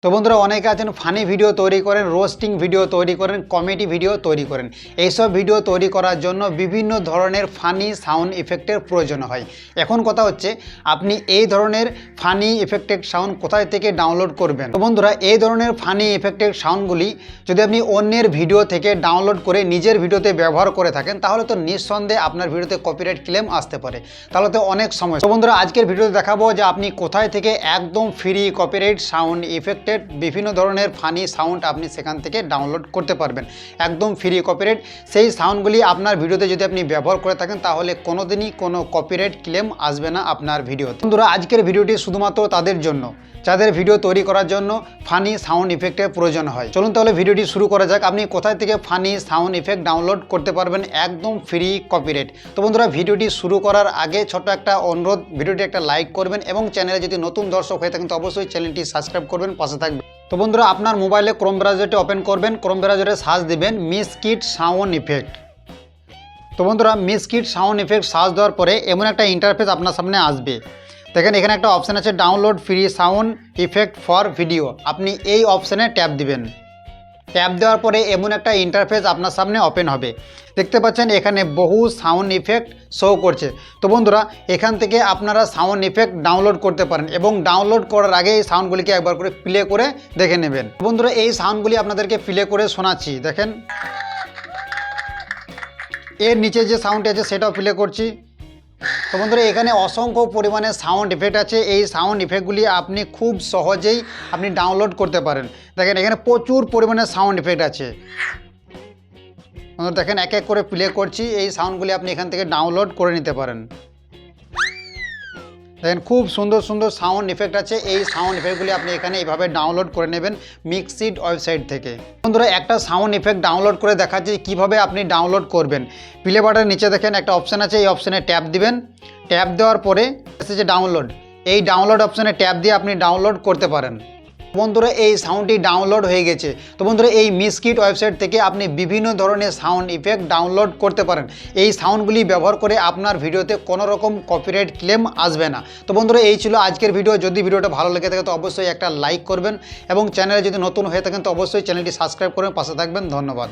তো বন্ধুরা অনেকে আছেন ফানি ভিডিও তৈরি করেন, রোস্টিং ভিডিও তৈরি করেন, কমেডি ভিডিও তৈরি করেন। এইসব ভিডিও তৈরি করার জন্য বিভিন্ন ধরনের ফানি সাউন্ড ইফেক্টের প্রয়োজন হয়। এখন কথা হচ্ছে আপনি এই ধরনের ফানি ইফেক্টেড সাউন্ড কোথায় থেকে ডাউনলোড করবেন। তো বন্ধুরা এই ধরনের ফানি ইফেক্টেড সাউন্ডগুলি যদি আপনি অন্যের ভিডিও থেকে ডাউনলোড করে নিজের ভিডিওতে ব্যবহার করে থাকেন তাহলে তো নিঃসন্দেহে আপনার ভিডিওতে কপিরাইট ক্লেম আসতে পারে, তাহলে তো অনেক সমস্যা। তো বন্ধুরা আজকের ভিডিওতে দেখাবো যে আপনি কোথায় থেকে একদম ফ্রি কপিরাইট সাউন্ড ইফেক্ট বিভিন্ন ধরনের ফানি সাউন্ড আপনি সেখান থেকে ডাউনলোড করতে পারবেন একদম ফ্রি কপিরাইট। সেই সাউন্ডগুলি আপনার ভিডিওতে যদি আপনি ব্যবহার করে থাকেন তাহলে কোনোদিনই কোনো কপিরাইট ক্লেম আসবে না আপনার ভিডিওতে। বন্ধুরা আজকের ভিডিওটি শুধুমাত্র তাদের জন্য যাদের ভিডিও তৈরি করার জন্য ফানি সাউন্ড ইফেক্টের প্রয়োজন হয়। চলুন তাহলে ভিডিওটি শুরু করা যাক। আপনি কোথায় থেকে ফানি সাউন্ড ইফেক্ট ডাউনলোড করতে পারবেন একদম ফ্রি কপিরাইট। তো বন্ধুরা ভিডিওটি শুরু করার আগে ছোট্ট একটা অনুরোধ, ভিডিওটি একটা লাইক করবেন এবং চ্যানেলে যদি নতুন দর্শক হয়ে থাকেন তো অবশ্যই চ্যানেলটি সাবস্ক্রাইব করবেন, পাশে থাকবেন। তো বন্ধুরা আপনার মোবাইলে ক্রোম ব্রাউজারটি ওপেন করবেন, ক্রোম ব্রাউজারে সার্চ দিবেন মিসকিট সাউন্ড ইফেক্ট। তো বন্ধুরা মিসকিট সাউন্ড ইফেক্ট সার্চ দেওয়ার পরে এমন একটা ইন্টারফেস আপনার সামনে আসবে। দেখেন এখানে একটা অপশান আছে download free sound effect for video, আপনি এই অপশানে ট্যাপ দিবেন। ট্যাপ দেওয়ার পরে এমন একটা ইন্টারফেস আপনার সামনে ওপেন হবে। দেখতে পাচ্ছেন এখানে বহু সাউন্ড ইফেক্ট শো করছে। তো বন্ধুরা এখান থেকে আপনারা সাউন্ড ইফেক্ট ডাউনলোড করতে পারেন এবং ডাউনলোড করার আগে এই সাউন্ডগুলিকে একবার করে প্লে করে দেখে নেবেন। বন্ধুরা এই সাউন্ডগুলি আপনাদেরকে প্লে করে শোনাচ্ছি, দেখেন এর নিচে যে সাউন্ডটি আছে সেটাও প্লে করছি। তো বন্ধুরা এখানে অসংখ্য পরিমাণে সাউন্ড ইফেক্ট আছে, এই সাউন্ড ইফেক্টগুলি আপনি খুব সহজেই আপনি ডাউনলোড করতে পারেন। দেখেন এখানে প্রচুর পরিমাণে সাউন্ড ইফেক্ট আছে। দেখেন এক এক করে প্লে করছি, এই সাউন্ডগুলি আপনি এখান থেকে ডাউনলোড করে নিতে পারেন। দেখেন খুব সুন্দর সুন্দর সাউন্ড ইফেক্ট আছে, এই সাউন্ড ইফেক্টগুলি আপনি এখানে এইভাবে ডাউনলোড করে নেবেন মিক্সিড ওয়েবসাইট থেকে। বন্ধুরা একটা সাউন্ড ইফেক্ট ডাউনলোড করে দেখাচ্ছি কীভাবে আপনি ডাউনলোড করবেন। প্লে বাটনের নিচে দেখেন একটা অপশান আছে, এই অপশানে ট্যাপ দিবেন। ট্যাপ দেওয়ার পরে এসেছে ডাউনলোড, এই ডাউনলোড অপশানে ট্যাপ দিয়ে আপনি ডাউনলোড করতে পারেন। বন্ধুরা এই সাউন্ডটি ডাউনলোড হয়ে গেছে। তো বন্ধুরা এই মিসকিট ওয়েবসাইট থেকে আপনি বিভিন্ন ধরনের সাউন্ড ইফেক্ট ডাউনলোড করতে পারেন। এই সাউন্ডগুলি ব্যবহার করে আপনার ভিডিওতে কোনো রকম কপিরাইট ক্লেম আসবে না। তো বন্ধুরা এই ছিল আজকের ভিডিও। যদি ভিডিওটা ভালো লেগে থাকে তো অবশ্যই একটা লাইক করবেন এবং চ্যানেলে যদি নতুন হয়ে থাকেন তো অবশ্যই চ্যানেলটি সাবস্ক্রাইব করবেন, পাশে থাকবেন। ধন্যবাদ।